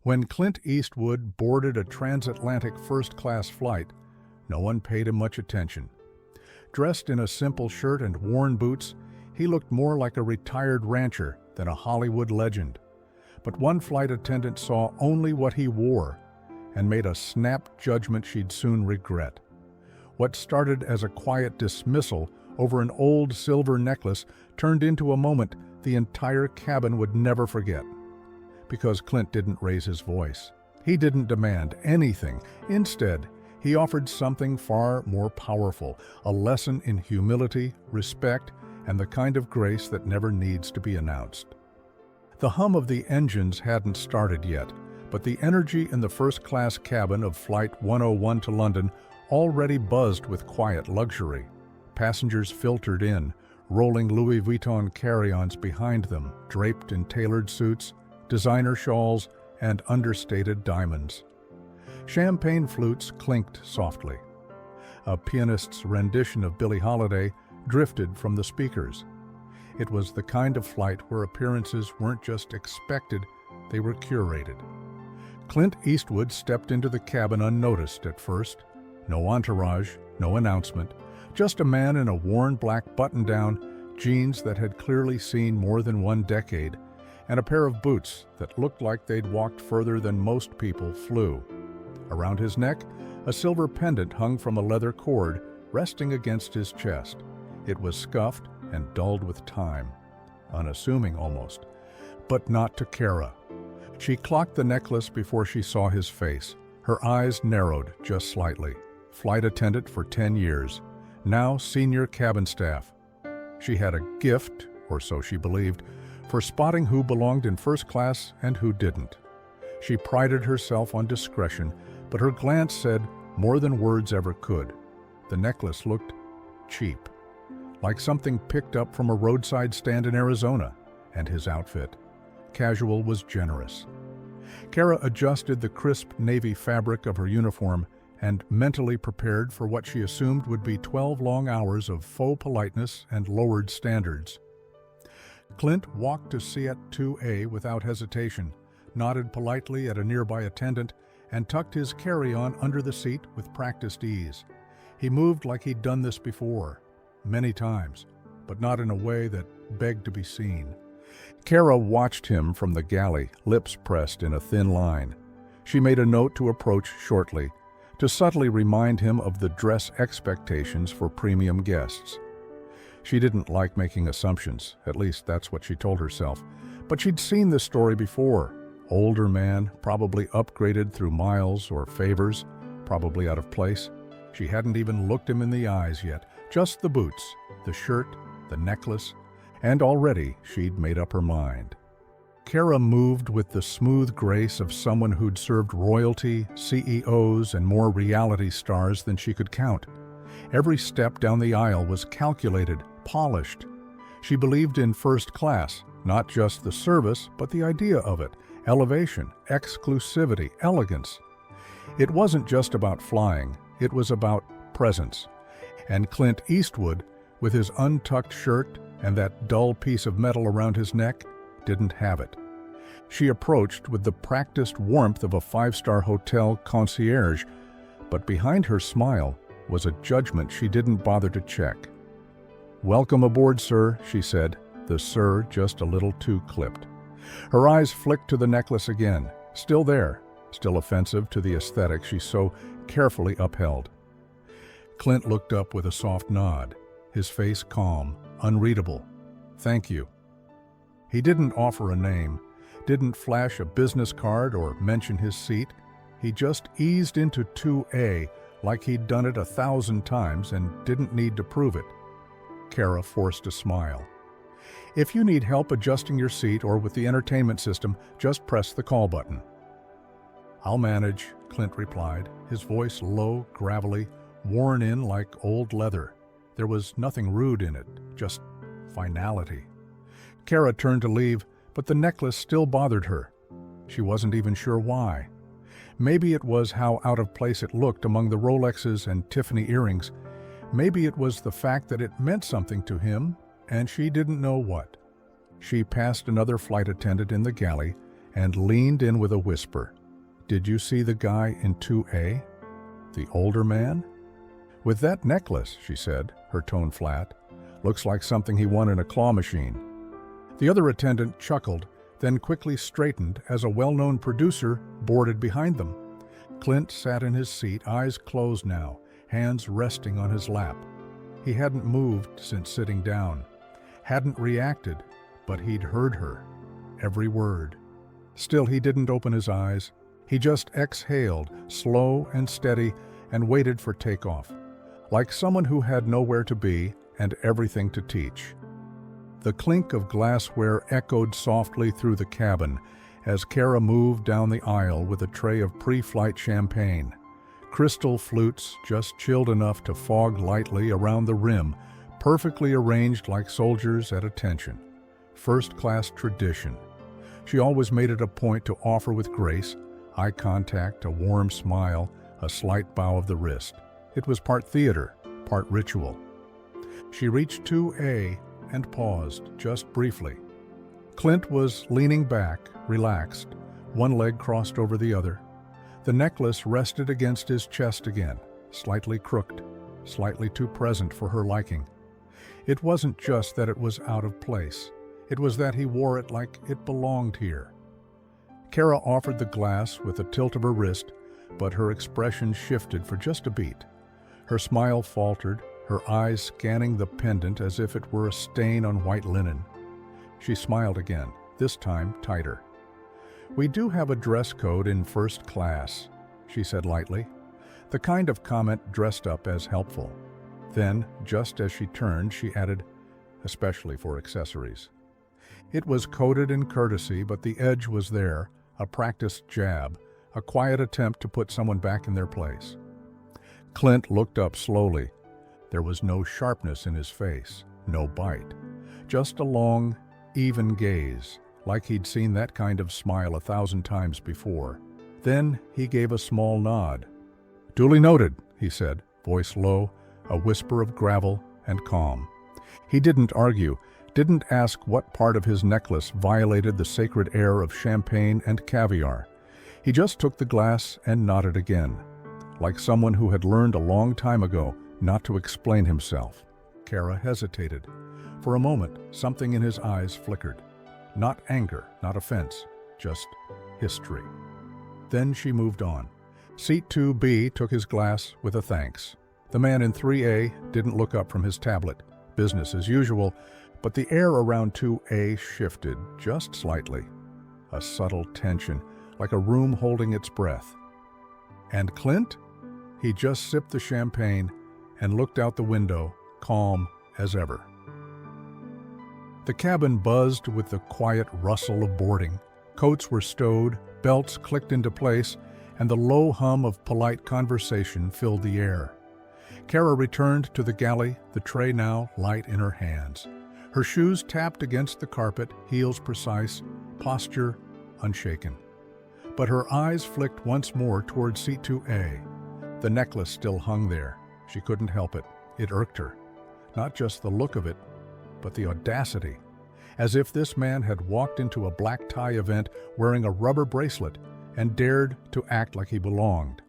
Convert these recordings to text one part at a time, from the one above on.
When Clint Eastwood boarded a transatlantic first-class flight, no one paid him much attention. Dressed in a simple shirt and worn boots, he looked more like a retired rancher than a Hollywood legend. But one flight attendant saw only what he wore and made a snap judgment she'd soon regret. What started as a quiet dismissal over an old silver necklace turned into a moment the entire cabin would never forget. Because Clint didn't raise his voice. He didn't demand anything. Instead, he offered something far more powerful, a lesson in humility, respect, and the kind of grace that never needs to be announced. The hum of the engines hadn't started yet, but the energy in the first-class cabin of Flight 101 to London already buzzed with quiet luxury. Passengers filtered in, rolling Louis Vuitton carry-ons behind them, draped in tailored suits, designer shawls, and understated diamonds. Champagne flutes clinked softly. A pianist's rendition of Billie Holiday drifted from the speakers. It was the kind of flight where appearances weren't just expected, they were curated. Clint Eastwood stepped into the cabin unnoticed at first. No entourage, no announcement, just a man in a worn black button-down, jeans that had clearly seen more than one decade, and a pair of boots that looked like they'd walked further than most people flew. Around his neck, a silver pendant hung from a leather cord, resting against his chest. It was scuffed and dulled with time, unassuming almost, but not to Kara. She clocked the necklace before she saw his face. Her eyes narrowed just slightly. Flight attendant for 10 years, now senior cabin staff. She had a gift, or so she believed, for spotting who belonged in first class and who didn't. She prided herself on discretion, but her glance said more than words ever could. The necklace looked cheap, like something picked up from a roadside stand in Arizona, and his outfit, casual, was generous. Kara adjusted the crisp navy fabric of her uniform and mentally prepared for what she assumed would be 12 long hours of faux politeness and lowered standards. Clint walked to Seat 2A without hesitation, nodded politely at a nearby attendant, and tucked his carry-on under the seat with practiced ease. He moved like he'd done this before, many times, but not in a way that begged to be seen. Kara watched him from the galley, lips pressed in a thin line. She made a note to approach shortly, to subtly remind him of the dress expectations for premium guests. She didn't like making assumptions, at least that's what she told herself, but she'd seen this story before. Older man, probably upgraded through miles or favors, probably out of place. She hadn't even looked him in the eyes yet, just the boots, the shirt, the necklace, and already she'd made up her mind. Kara moved with the smooth grace of someone who'd served royalty, CEOs, and more reality stars than she could count. Every step down the aisle was calculated, polished. She believed in first class, not just the service, but the idea of it, elevation, exclusivity, elegance. It wasn't just about flying, it was about presence. And Clint Eastwood, with his untucked shirt and that dull piece of metal around his neck, didn't have it. She approached with the practiced warmth of a five-star hotel concierge, but behind her smile was a judgment she didn't bother to check. "Welcome aboard, sir," she said, the "sir" just a little too clipped. Her eyes flicked to the necklace again, still there, still offensive to the aesthetic she so carefully upheld. Clint looked up with a soft nod, his face calm, unreadable. "Thank you." He didn't offer a name, didn't flash a business card or mention his seat. He just eased into 2A like he'd done it 1,000 times and didn't need to prove it. Kara forced a smile. "If you need help adjusting your seat or with the entertainment system, just press the call button." "I'll manage," Clint replied, his voice low, gravelly, worn in like old leather. There was nothing rude in it, just finality. Kara turned to leave, but the necklace still bothered her. She wasn't even sure why. Maybe it was how out of place it looked among the Rolexes and Tiffany earrings. Maybe it was the fact that it meant something to him, and she didn't know what. She passed another flight attendant in the galley and leaned in with a whisper. "Did you see the guy in 2A? The older man?" "With that necklace," she said, her tone flat. "Looks like something he won in a claw machine." The other attendant chuckled, then quickly straightened as a well-known producer boarded behind them. Clint sat in his seat, eyes closed now, hands resting on his lap. He hadn't moved since sitting down, hadn't reacted, but he'd heard her, every word. Still, he didn't open his eyes. He just exhaled, slow and steady, and waited for takeoff, like someone who had nowhere to be and everything to teach. The clink of glassware echoed softly through the cabin as Kara moved down the aisle with a tray of pre-flight champagne. Crystal flutes just chilled enough to fog lightly around the rim, perfectly arranged like soldiers at attention. First-class tradition. She always made it a point to offer with grace, eye contact, a warm smile, a slight bow of the wrist. It was part theater, part ritual. She reached 2A and paused, just briefly. Clint was leaning back, relaxed, one leg crossed over the other. The necklace rested against his chest again, slightly crooked, slightly too present for her liking. It wasn't just that it was out of place. It was that he wore it like it belonged here. Kara offered the glass with a tilt of her wrist, but her expression shifted for just a beat. Her smile faltered, her eyes scanning the pendant as if it were a stain on white linen. She smiled again, this time tighter. "We do have a dress code in first class," she said lightly, the kind of comment dressed up as helpful. Then, just as she turned, she added, "especially for accessories." It was coded in courtesy, but the edge was there, a practiced jab, a quiet attempt to put someone back in their place. Clint looked up slowly. There was no sharpness in his face, no bite, just a long, even gaze, like he'd seen that kind of smile 1,000 times before. Then he gave a small nod. "Duly noted," he said, voice low, a whisper of gravel and calm. He didn't argue, didn't ask what part of his necklace violated the sacred air of champagne and caviar. He just took the glass and nodded again, like someone who had learned a long time ago not to explain himself. Kara hesitated. For a moment, something in his eyes flickered. Not anger, not offense, just history. Then she moved on. Seat 2B took his glass with a thanks. The man in 3A didn't look up from his tablet. Business as usual, but the air around 2A shifted just slightly. A subtle tension, like a room holding its breath. And Clint? He just sipped the champagne and looked out the window, calm as ever. The cabin buzzed with the quiet rustle of boarding. Coats were stowed, belts clicked into place, and the low hum of polite conversation filled the air. Kara returned to the galley, the tray now light in her hands. Her shoes tapped against the carpet, heels precise, posture unshaken. But her eyes flicked once more toward seat 2A. The necklace still hung there. She couldn't help it. It irked her. Not just the look of it, but the audacity. As if this man had walked into a black tie event wearing a rubber bracelet and dared to act like he belonged.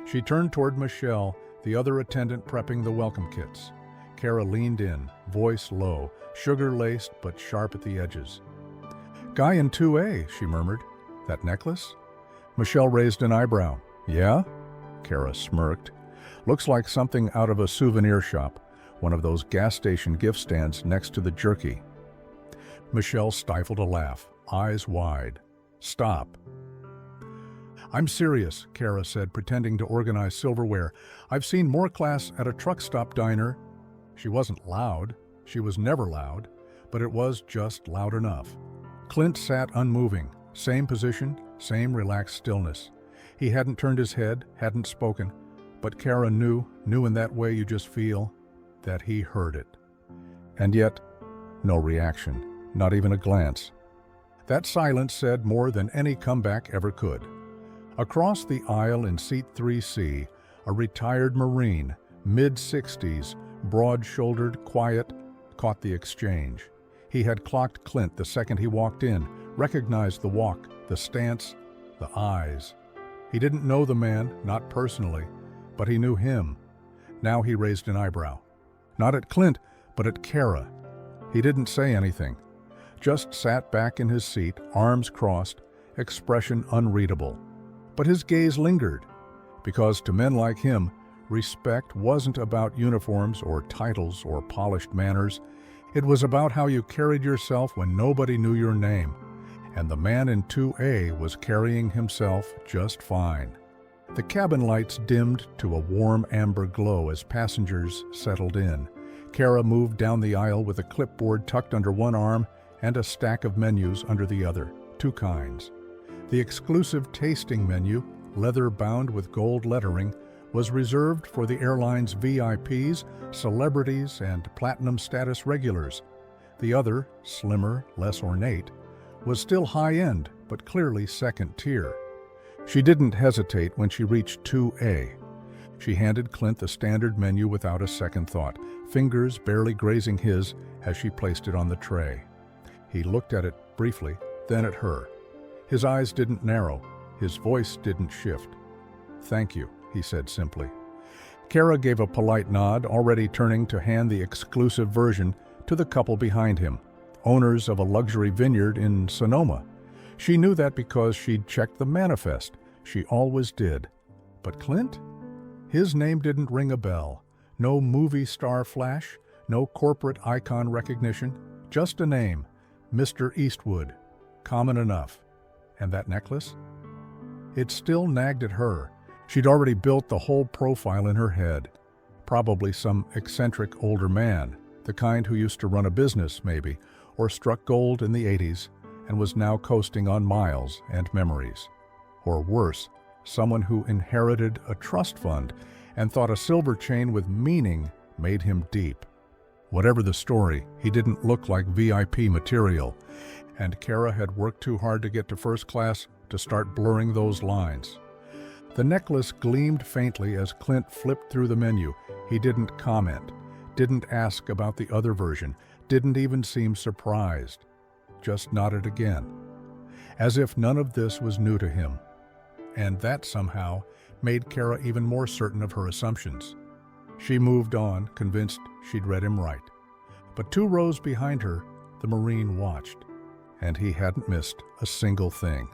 She turned toward Michelle, the other attendant prepping the welcome kits. Kara leaned in, voice low, sugar-laced but sharp at the edges. "Guy in 2A, she murmured. "That necklace?" Michelle raised an eyebrow. "Yeah?" Kara smirked. "Looks like something out of a souvenir shop, one of those gas station gift stands next to the jerky." Michelle stifled a laugh, eyes wide. "Stop." "I'm serious," Kara said, pretending to organize silverware. "I've seen more class at a truck stop diner." She wasn't loud. She was never loud, but it was just loud enough. Clint sat unmoving, same position, same relaxed stillness. He hadn't turned his head, hadn't spoken, but Kara knew in that way you just feel, that he heard it. And yet, no reaction, not even a glance. That silence said more than any comeback ever could. Across the aisle in seat 3C, a retired Marine, mid-60s, broad-shouldered, quiet, caught the exchange. He had clocked Clint the second he walked in, recognized the walk, the stance, the eyes. He didn't know the man, not personally, but he knew him. Now he raised an eyebrow. Not at Clint, but at Kara. He didn't say anything, just sat back in his seat, arms crossed, expression unreadable. But his gaze lingered, because to men like him, respect wasn't about uniforms or titles or polished manners. It was about how you carried yourself when nobody knew your name. And the man in 2A was carrying himself just fine. The cabin lights dimmed to a warm amber glow as passengers settled in. Kara moved down the aisle with a clipboard tucked under one arm and a stack of menus under the other, two kinds. The exclusive tasting menu, leather-bound with gold lettering, was reserved for the airline's VIPs, celebrities, and platinum status regulars. The other, slimmer, less ornate, was still high-end, but clearly second tier. She didn't hesitate when she reached 2A. She handed Clint the standard menu without a second thought, fingers barely grazing his as she placed it on the tray. He looked at it briefly, then at her. His eyes didn't narrow, his voice didn't shift. "Thank you," he said simply. Kara gave a polite nod, already turning to hand the exclusive version to the couple behind him, owners of a luxury vineyard in Sonoma. She knew that because she'd checked the manifest. She always did. But Clint? His name didn't ring a bell. No movie star flash, no corporate icon recognition, just a name, Mr. Eastwood. Common enough. And that necklace? It still nagged at her. She'd already built the whole profile in her head. Probably some eccentric older man, the kind who used to run a business, maybe, or struck gold in the 80s and was now coasting on miles and memories. Or worse, someone who inherited a trust fund and thought a silver chain with meaning made him deep. Whatever the story, he didn't look like VIP material, and Kara had worked too hard to get to first class to start blurring those lines. The necklace gleamed faintly as Clint flipped through the menu. He didn't comment, didn't ask about the other version, didn't even seem surprised. Just nodded again, as if none of this was new to him. And that somehow made Kara even more certain of her assumptions. She moved on, convinced she'd read him right. But 2 rows behind her, the Marine watched, and he hadn't missed a single thing.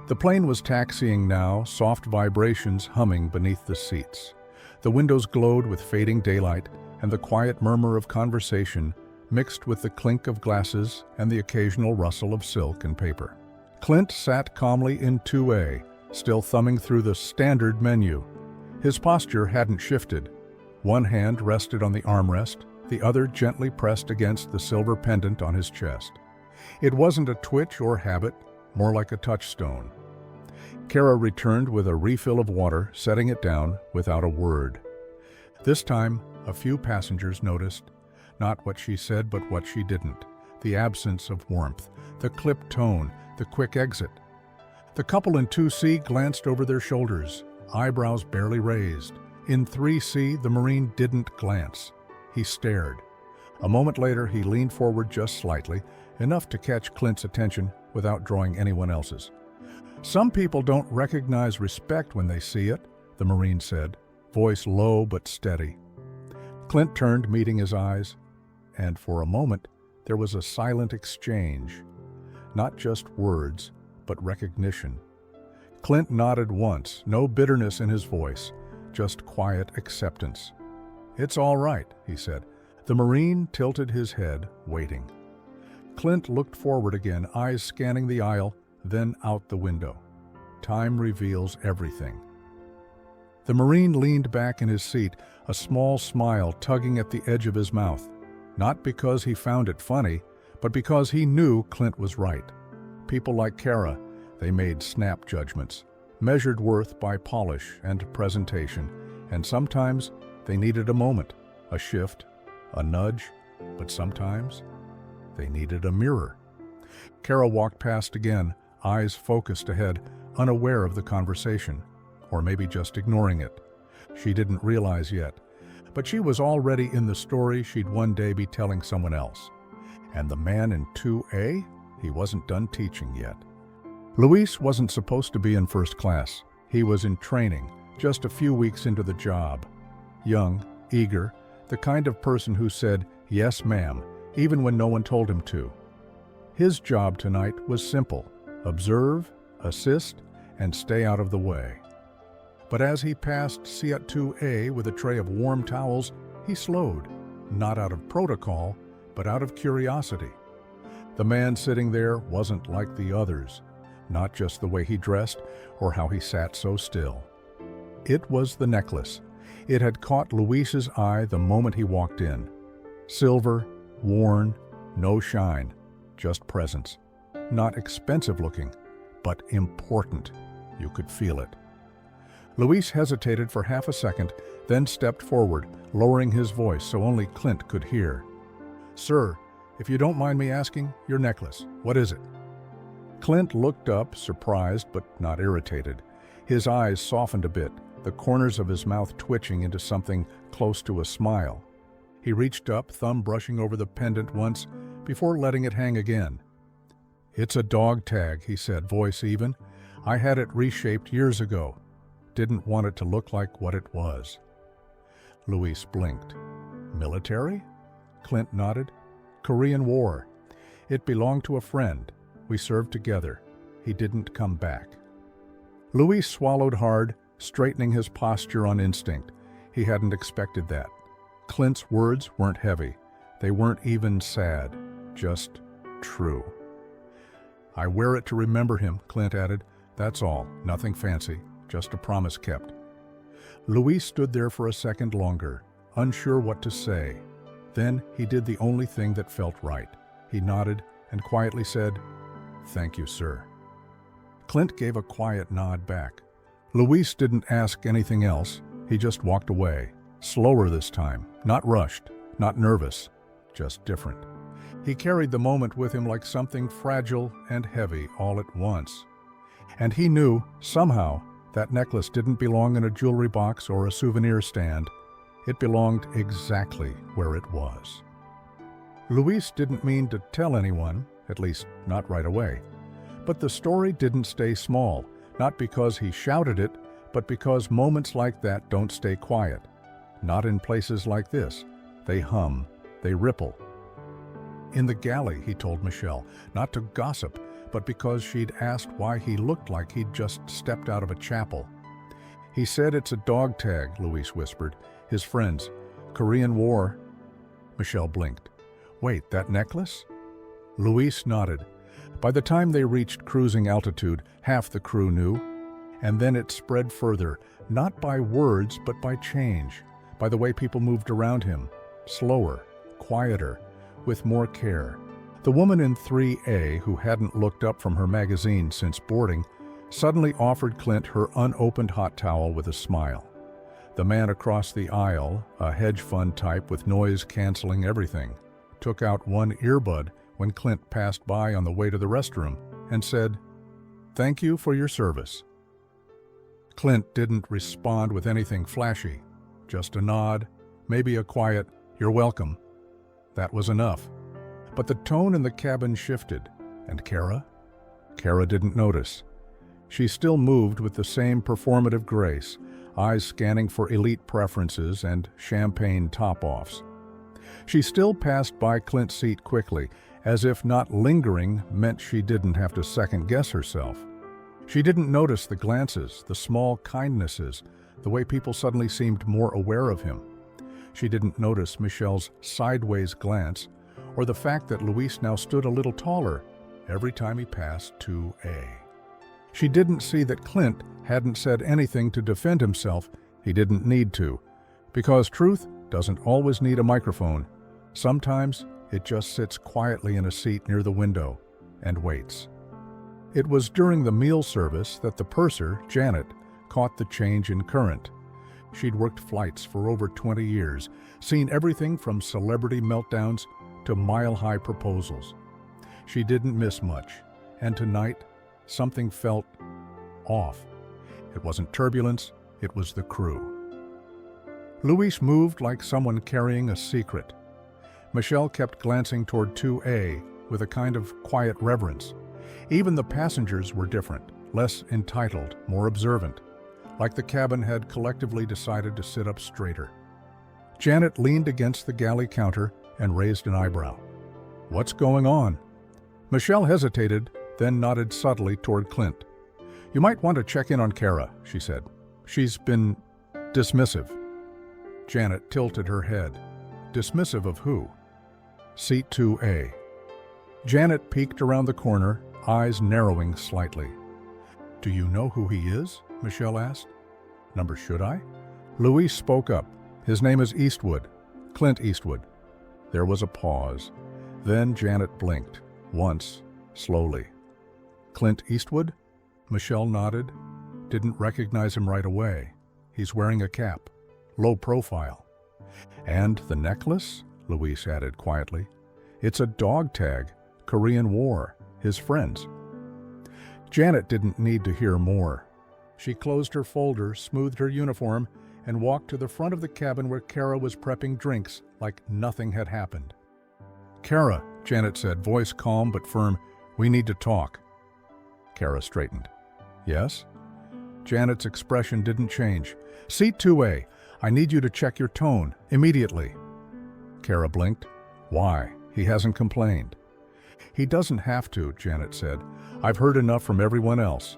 The plane was taxiing now, soft vibrations humming beneath the seats. The windows glowed with fading daylight, and the quiet murmur of conversation mixed with the clink of glasses and the occasional rustle of silk and paper. Clint sat calmly in 2A, still thumbing through the standard menu. His posture hadn't shifted. One hand rested on the armrest, the other gently pressed against the silver pendant on his chest. It wasn't a twitch or habit, more like a touchstone. Kara returned with a refill of water, setting it down without a word. This time, a few passengers noticed, not what she said but what she didn't, the absence of warmth, the clipped tone, the quick exit. The couple in 2C glanced over their shoulders, eyebrows barely raised. In 3C, the Marine didn't glance. He stared. A moment later, he leaned forward just slightly, enough to catch Clint's attention without drawing anyone else's. "Some people don't recognize respect when they see it," the Marine said, voice low but steady. Clint turned, meeting his eyes, and for a moment, there was a silent exchange. Not just words, but recognition. Clint nodded once, no bitterness in his voice, just quiet acceptance. "It's all right," he said. The Marine tilted his head, waiting. Clint looked forward again, eyes scanning the aisle, then out the window. Time reveals everything. The Marine leaned back in his seat, a small smile tugging at the edge of his mouth. Not because he found it funny, but because he knew Clint was right. People like Kara, they made snap judgments, measured worth by polish and presentation, and sometimes they needed a moment, a shift, a nudge, but sometimes they needed a mirror. Kara walked past again, eyes focused ahead, unaware of the conversation, or maybe just ignoring it. She didn't realize yet, but she was already in the story she'd one day be telling someone else. And the man in 2A, he wasn't done teaching yet. Luis wasn't supposed to be in first class. He was in training, just a few weeks into the job. Young, eager, the kind of person who said, "Yes, ma'am," even when no one told him to. His job tonight was simple: observe, assist, and stay out of the way. But as he passed Seat 2A with a tray of warm towels, he slowed, not out of protocol, but out of curiosity. The man sitting there wasn't like the others, not just the way he dressed or how he sat so still. It was the necklace. It had caught Luis's eye the moment he walked in. Silver, worn, no shine, just presence. Not expensive looking, but important. You could feel it. Luis hesitated for half a second, then stepped forward, lowering his voice so only Clint could hear. "Sir, if you don't mind me asking, your necklace, what is it?" Clint looked up, surprised but not irritated. His eyes softened a bit, the corners of his mouth twitching into something close to a smile. He reached up, thumb brushing over the pendant once, before letting it hang again. "It's a dog tag," he said, voice even. "I had it reshaped years ago. Didn't want it to look like what it was." Luis blinked. "Military?" Clint nodded. "Korean War. It belonged to a friend. We served together. He didn't come back." Luis swallowed hard, straightening his posture on instinct. He hadn't expected that. Clint's words weren't heavy. They weren't even sad. Just true. "I wear it to remember him," Clint added. "That's all. Nothing fancy. Just a promise kept." Luis stood there for a second longer, unsure what to say. Then he did the only thing that felt right. He nodded and quietly said, "Thank you, sir." Clint gave a quiet nod back. Luis didn't ask anything else. He just walked away, slower this time, not rushed, not nervous, just different. He carried the moment with him like something fragile and heavy all at once. And he knew, somehow, that necklace didn't belong in a jewelry box or a souvenir stand. It belonged exactly where it was. Luis didn't mean to tell anyone, at least not right away. But the story didn't stay small, not because he shouted it, but because moments like that don't stay quiet. Not in places like this. They hum, they ripple. In the galley, he told Michelle, not to gossip, but because she'd asked why he looked like he'd just stepped out of a chapel. "He said it's a dog tag," Luis whispered. "His friends. Korean War." Michelle blinked. "Wait, that necklace?" Luis nodded. By the time they reached cruising altitude, half the crew knew. And then it spread further, not by words, but by change, by the way people moved around him. Slower, quieter, with more care. The woman in 3A, who hadn't looked up from her magazine since boarding, suddenly offered Clint her unopened hot towel with a smile. The man across the aisle, a hedge fund type with noise-canceling everything, took out one earbud when Clint passed by on the way to the restroom and said, "Thank you for your service." Clint didn't respond with anything flashy, just a nod, maybe a quiet, "You're welcome." That was enough. But the tone in the cabin shifted. And Kara? Kara didn't notice. She still moved with the same performative grace, eyes scanning for elite preferences and champagne top-offs. She still passed by Clint's seat quickly, as if not lingering meant she didn't have to second-guess herself. She didn't notice the glances, the small kindnesses, the way people suddenly seemed more aware of him. She didn't notice Michelle's sideways glance, or the fact that Luis now stood a little taller every time he passed 2A. She didn't see that Clint hadn't said anything to defend himself. He didn't need to, because truth doesn't always need a microphone. Sometimes it just sits quietly in a seat near the window and waits. It was during the meal service that the purser, Janet, caught the change in current. She'd worked flights for over 20 years, seen everything from celebrity meltdowns to mile-high proposals. She didn't miss much, and tonight, something felt off. It wasn't turbulence, it was the crew. Luis moved like someone carrying a secret. Michelle kept glancing toward 2A with a kind of quiet reverence, Even the passengers were different, less entitled, more observant, like the cabin had collectively decided to sit up straighter. Janet leaned against the galley counter and raised an eyebrow. "What's going on?" Michelle hesitated, then nodded subtly toward Clint. "You might want to check in on Kara," she said. "She's been dismissive." Janet tilted her head. Dismissive of who? Seat 2A. Janet peeked around the corner, eyes narrowing slightly. "Do you know who he is?" Michelle asked. "Number should I?" Louis spoke up. "His name is Eastwood. Clint Eastwood." There was a pause. Then Janet blinked. Once, slowly. "Clint Eastwood?" Michelle nodded. "Didn't recognize him right away. He's wearing a cap. Low profile." "And the necklace?" Louise added quietly. "It's a dog tag. Korean War. His friends." Janet didn't need to hear more. She closed her folder, smoothed her uniform, and walked to the front of the cabin where Kara was prepping drinks like nothing had happened. "Kara," Janet said, voice calm but firm, "we need to talk." Kara straightened. "Yes?" Janet's expression didn't change. "Seat 2A. I need you to check your tone, immediately." Kara blinked. "Why? He hasn't complained." "He doesn't have to," Janet said. "I've heard enough from everyone else."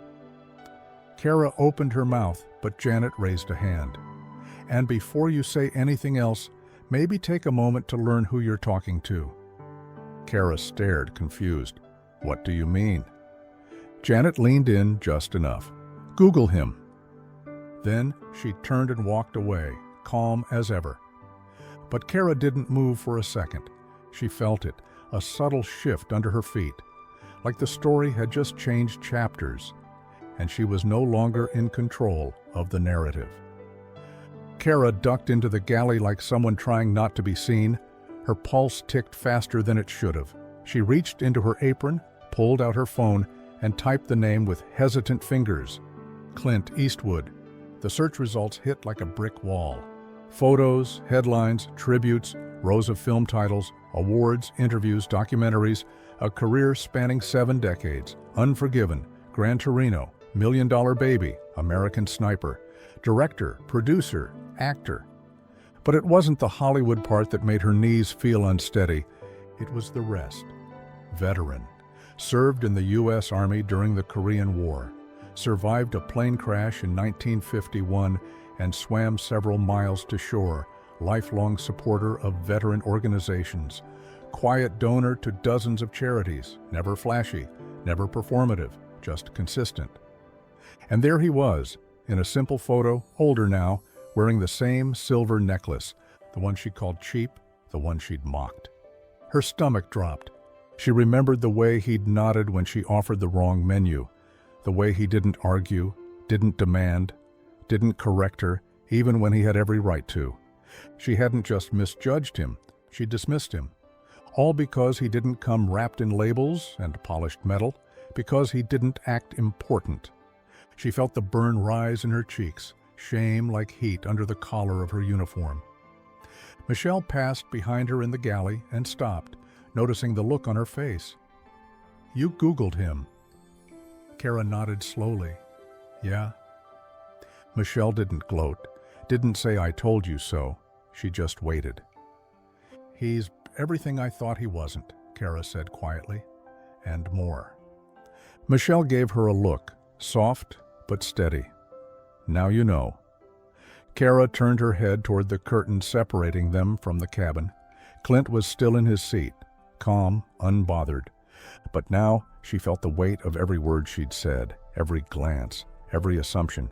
Kara opened her mouth, but Janet raised a hand. "And before you say anything else, maybe take a moment to learn who you're talking to." Kara stared, confused. "What do you mean?" Janet leaned in just enough. "Google him." Then she turned and walked away, calm as ever. But Kara didn't move for a second. She felt it, a subtle shift under her feet, like the story had just changed chapters, and she was no longer in control of the narrative. Kara ducked into the galley like someone trying not to be seen. Her pulse ticked faster than it should have. She reached into her apron, pulled out her phone, and typed the name with hesitant fingers. Clint Eastwood. The search results hit like a brick wall. Photos, headlines, tributes, rows of film titles, awards, interviews, documentaries, a career spanning 7 decades, Unforgiven, Gran Torino, $1 Million Baby, American Sniper, director, producer, actor. But it wasn't the Hollywood part that made her knees feel unsteady. It was the rest. Veteran. Served in the U.S. Army during the Korean War. Survived a plane crash in 1951 and swam several miles to shore. Lifelong supporter of veteran organizations. Quiet donor to dozens of charities. Never flashy, never performative, just consistent. And there he was, in a simple photo, older now, wearing the same silver necklace, the one she called cheap, the one she'd mocked. Her stomach dropped. She remembered the way he'd nodded when she offered the wrong menu, the way he didn't argue, didn't demand, didn't correct her, even when he had every right to. She hadn't just misjudged him, she dismissed him. All because he didn't come wrapped in labels and polished metal, because he didn't act important. She felt the burn rise in her cheeks, shame like heat under the collar of her uniform. Michelle passed behind her in the galley and stopped, noticing the look on her face. "You Googled him." Kara nodded slowly. "Yeah." Michelle didn't gloat, didn't say "I told you so." She just waited. "He's everything I thought he wasn't," Kara said quietly, "and more." Michelle gave her a look, soft but steady. "Now you know." Kara turned her head toward the curtain separating them from the cabin. Clint was still in his seat, calm, unbothered. But now she felt the weight of every word she'd said, every glance, every assumption.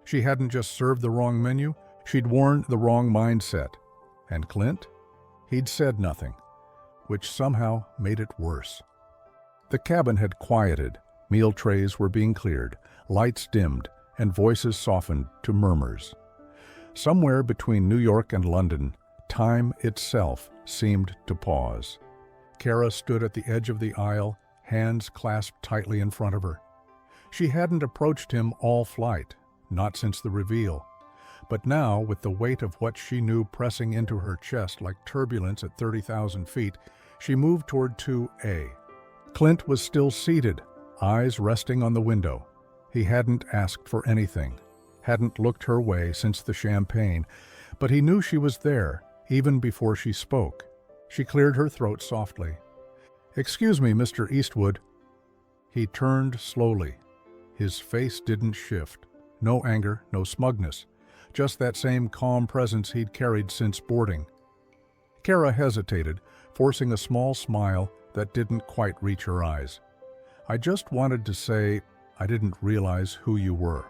She hadn't just served the wrong menu, she'd worn the wrong mindset. And Clint? He'd said nothing, which somehow made it worse. The cabin had quieted, meal trays were being cleared, lights dimmed, and voices softened to murmurs. Somewhere between New York and London, time itself seemed to pause. Kara stood at the edge of the aisle, hands clasped tightly in front of her. She hadn't approached him all flight, not since the reveal. But now, with the weight of what she knew pressing into her chest like turbulence at 30,000 feet, she moved toward 2A. Clint was still seated, eyes resting on the window. He hadn't asked for anything, hadn't looked her way since the champagne, but he knew she was there, even before she spoke. She cleared her throat softly. "Excuse me, Mr. Eastwood." He turned slowly. His face didn't shift. No anger, no smugness. Just that same calm presence he'd carried since boarding. Kara hesitated, forcing a small smile that didn't quite reach her eyes. "I just wanted to say I didn't realize who you were."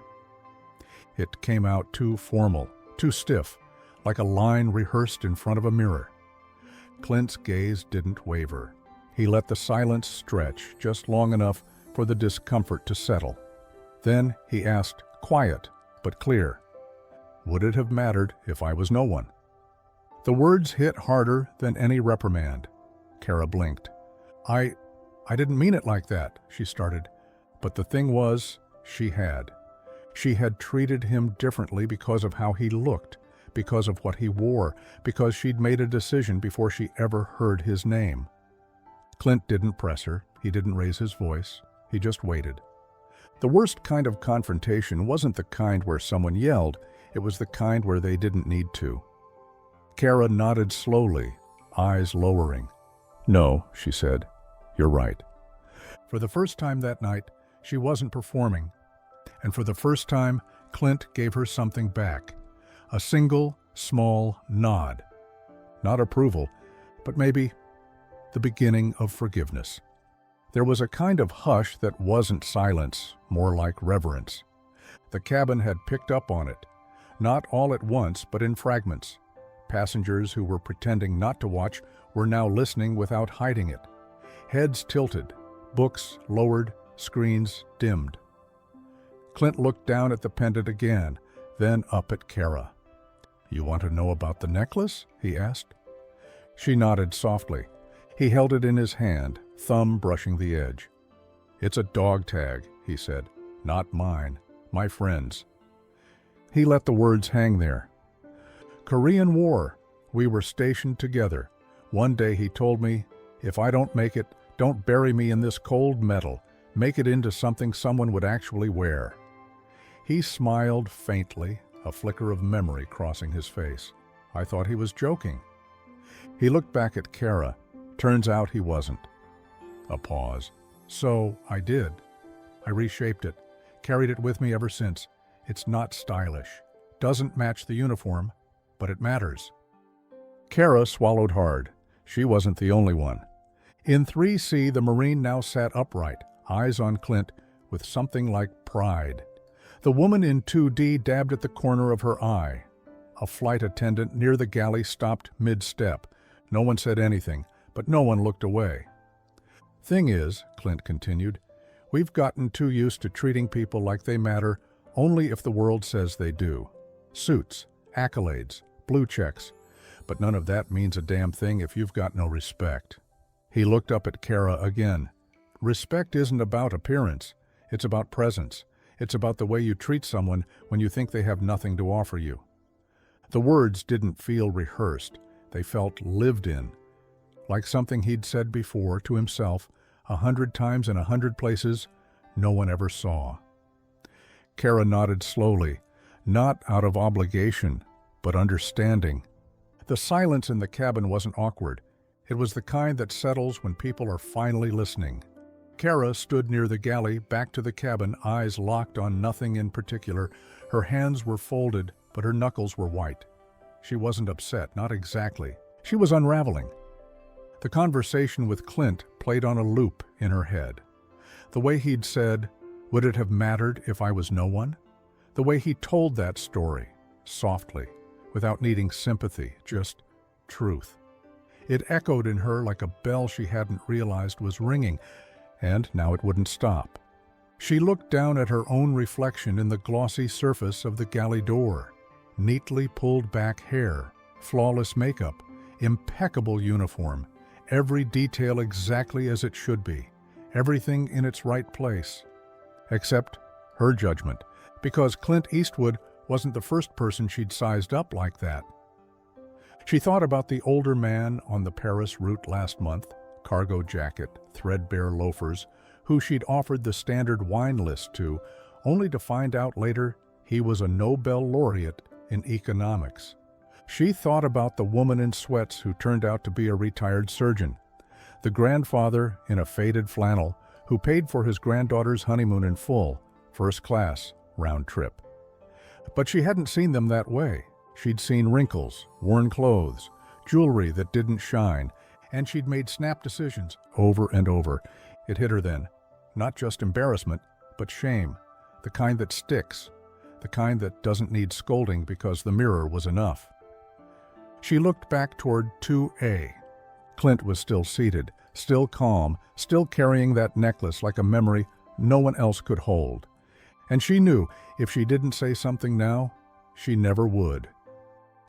It came out too formal, too stiff, like a line rehearsed in front of a mirror. Clint's gaze didn't waver. He let the silence stretch just long enough for the discomfort to settle. Then he asked, quiet but clear, "Would it have mattered if I was no one?" The words hit harder than any reprimand. Kara blinked. I didn't mean it like that," she started. But the thing was, she had. She had treated him differently because of how he looked, because of what he wore, because she'd made a decision before she ever heard his name. Clint didn't press her. He didn't raise his voice. He just waited. The worst kind of confrontation wasn't the kind where someone yelled. It was the kind where they didn't need to. Kara nodded slowly, eyes lowering. "No," she said. "You're right." For the first time that night, she wasn't performing. And for the first time, Clint gave her something back. A single, small nod. Not approval, but maybe the beginning of forgiveness. There was a kind of hush that wasn't silence, more like reverence. The cabin had picked up on it, not all at once, but in fragments. Passengers who were pretending not to watch were now listening without hiding it. Heads tilted, books lowered, screens dimmed. Clint looked down at the pendant again, then up at Kara. "You want to know about the necklace?" he asked. She nodded softly. He held it in his hand, thumb brushing the edge. "It's a dog tag," he said. "Not mine. My friend's." He let the words hang there. "Korean War. We were stationed together. One day he told me, if I don't make it, don't bury me in this cold metal. Make it into something someone would actually wear." He smiled faintly, a flicker of memory crossing his face. I thought he was joking. He looked back at Kara. Turns out he wasn't. A pause. "So I did. I reshaped it, carried it with me ever since. It's not stylish. Doesn't match the uniform, but it matters." Kara swallowed hard. She wasn't the only one. In 3C, the Marine now sat upright, eyes on Clint, with something like pride. The woman in 2D dabbed at the corner of her eye. A flight attendant near the galley stopped mid-step. No one said anything, but no one looked away. "Thing is," Clint continued, "we've gotten too used to treating people like they matter only if the world says they do. Suits, accolades, blue checks. But none of that means a damn thing if you've got no respect." He looked up at Kara again. "Respect isn't about appearance. It's about presence. It's about the way you treat someone when you think they have nothing to offer you." The words didn't feel rehearsed. They felt lived in, like something he'd said before to himself 100 times in 100 places no one ever saw. Kara nodded slowly, not out of obligation, but understanding. The silence in the cabin wasn't awkward. It was the kind that settles when people are finally listening. Kara stood near the galley, back to the cabin, eyes locked on nothing in particular. Her hands were folded, but her knuckles were white. She wasn't upset, not exactly. She was unraveling. The conversation with Clint played on a loop in her head. The way he'd said, "Would it have mattered if I was no one?" The way he told that story, softly, without needing sympathy, just truth. It echoed in her like a bell she hadn't realized was ringing, and now it wouldn't stop. She looked down at her own reflection in the glossy surface of the galley door. Neatly pulled back hair, flawless makeup, impeccable uniform, every detail exactly as it should be, everything in its right place. Except her judgment, because Clint Eastwood wasn't the first person she'd sized up like that. She thought about the older man on the Paris route last month, cargo jacket, threadbare loafers, who she'd offered the standard wine list to, only to find out later he was a Nobel laureate in economics. She thought about the woman in sweats who turned out to be a retired surgeon, the grandfather in a faded flannel who paid for his granddaughter's honeymoon in full, first class, round trip. But she hadn't seen them that way. She'd seen wrinkles, worn clothes, jewelry that didn't shine, and she'd made snap decisions over and over. It hit her then. Not just embarrassment, but shame. The kind that sticks. The kind that doesn't need scolding because the mirror was enough. She looked back toward 2A. Clint was still seated, still calm, still carrying that necklace like a memory no one else could hold. And she knew if she didn't say something now, she never would.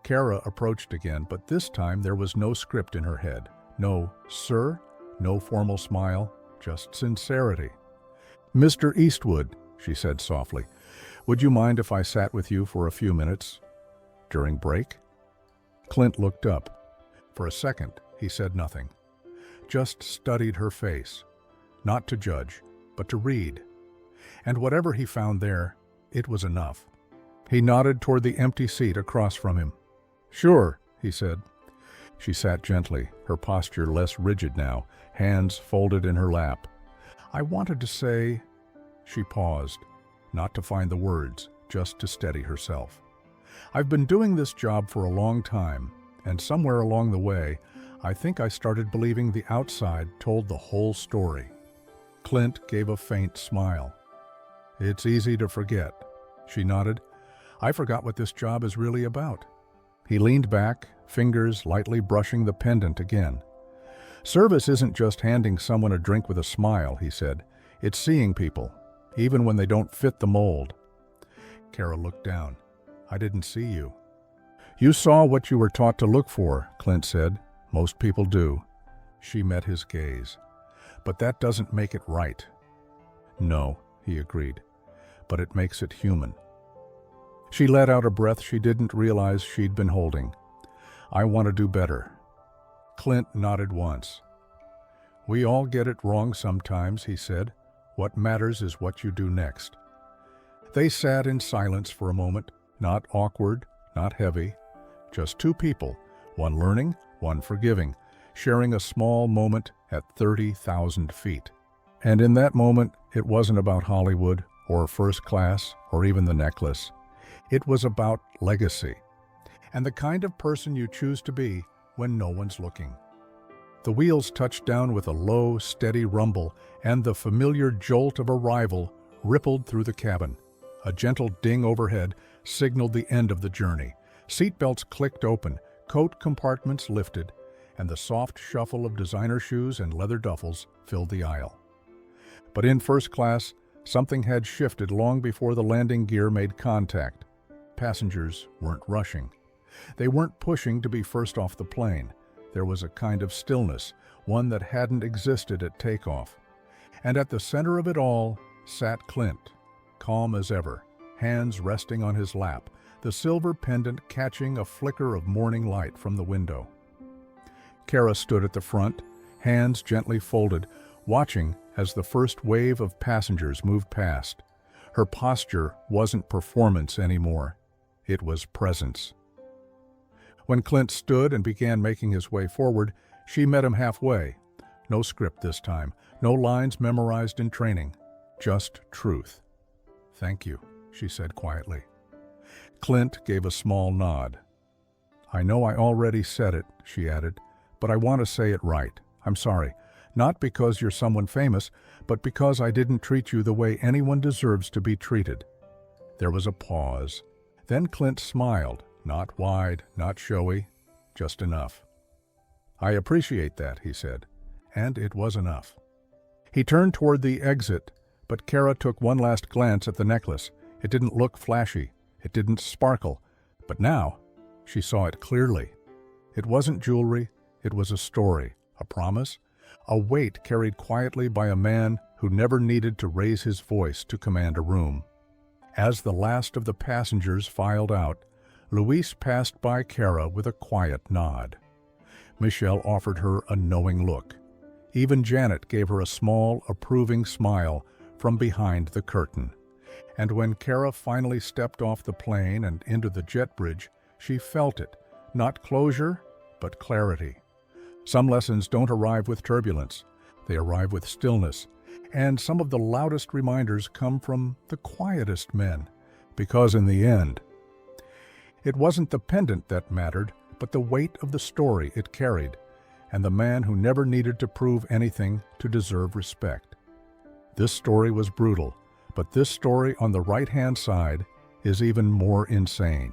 Kara approached again, but this time there was no script in her head. No "sir," no formal smile, just sincerity. "Mr. Eastwood," she said softly, "would you mind if I sat with you for a few minutes? During break?" Clint looked up. For a second, he said nothing. Just studied her face. Not to judge, but to read. And whatever he found there, it was enough. He nodded toward the empty seat across from him. "Sure," he said. She sat gently, her posture less rigid now, hands folded in her lap. "I wanted to say—" She paused, not to find the words, just to steady herself. "I've been doing this job for a long time, and somewhere along the way, I think I started believing the outside told the whole story." Clint gave a faint smile. "It's easy to forget," she nodded. "I forgot what this job is really about." He leaned back, fingers lightly brushing the pendant again. "Service isn't just handing someone a drink with a smile," he said. "It's seeing people, even when they don't fit the mold." Kara looked down. "I didn't see you." "You saw what you were taught to look for," Clint said. "Most people do." She met his gaze. "But that doesn't make it right." "No," he agreed, "but it makes it human." She let out a breath she didn't realize she'd been holding. "I want to do better." Clint nodded once. "We all get it wrong sometimes," he said. "What matters is what you do next." They sat in silence for a moment, not awkward, not heavy. Just two people, one learning, one forgiving, sharing a small moment at 30,000 feet. And in that moment, it wasn't about Hollywood, or first class, or even the necklace. It was about legacy, and the kind of person you choose to be when no one's looking. The wheels touched down with a low, steady rumble, and the familiar jolt of arrival rippled through the cabin. A gentle ding overhead signaled the end of the journey. Seatbelts clicked open, coat compartments lifted, and the soft shuffle of designer shoes and leather duffels filled the aisle. But in first class, something had shifted long before the landing gear made contact. Passengers weren't rushing. They weren't pushing to be first off the plane. There was a kind of stillness, one that hadn't existed at takeoff. And at the center of it all sat Clint, calm as ever, hands resting on his lap, the silver pendant catching a flicker of morning light from the window. Kara stood at the front, hands gently folded, watching as the first wave of passengers moved past. Her posture wasn't performance anymore. It was presence. When Clint stood and began making his way forward, she met him halfway. No script this time, no lines memorized in training, just truth. "Thank you," she said quietly. Clint gave a small nod. "I know I already said it," she added, "but I want to say it right. I'm sorry. Not because you're someone famous, but because I didn't treat you the way anyone deserves to be treated." There was a pause. Then Clint smiled, not wide, not showy, just enough. "I appreciate that," he said, and it was enough. He turned toward the exit, but Kara took one last glance at the necklace. It didn't look flashy. It didn't sparkle. But now, she saw it clearly. It wasn't jewelry. It was a story, a promise, a weight carried quietly by a man who never needed to raise his voice to command a room. As the last of the passengers filed out, Luis passed by Kara with a quiet nod. Michelle offered her a knowing look. Even Janet gave her a small, approving smile from behind the curtain. And when Kara finally stepped off the plane and into the jet bridge, she felt it, not closure, but clarity. Some lessons don't arrive with turbulence. They arrive with stillness. And some of the loudest reminders come from the quietest men. Because in the end, it wasn't the pendant that mattered, but the weight of the story it carried, and the man who never needed to prove anything to deserve respect. This story was brutal, but this story on the right-hand side is even more insane.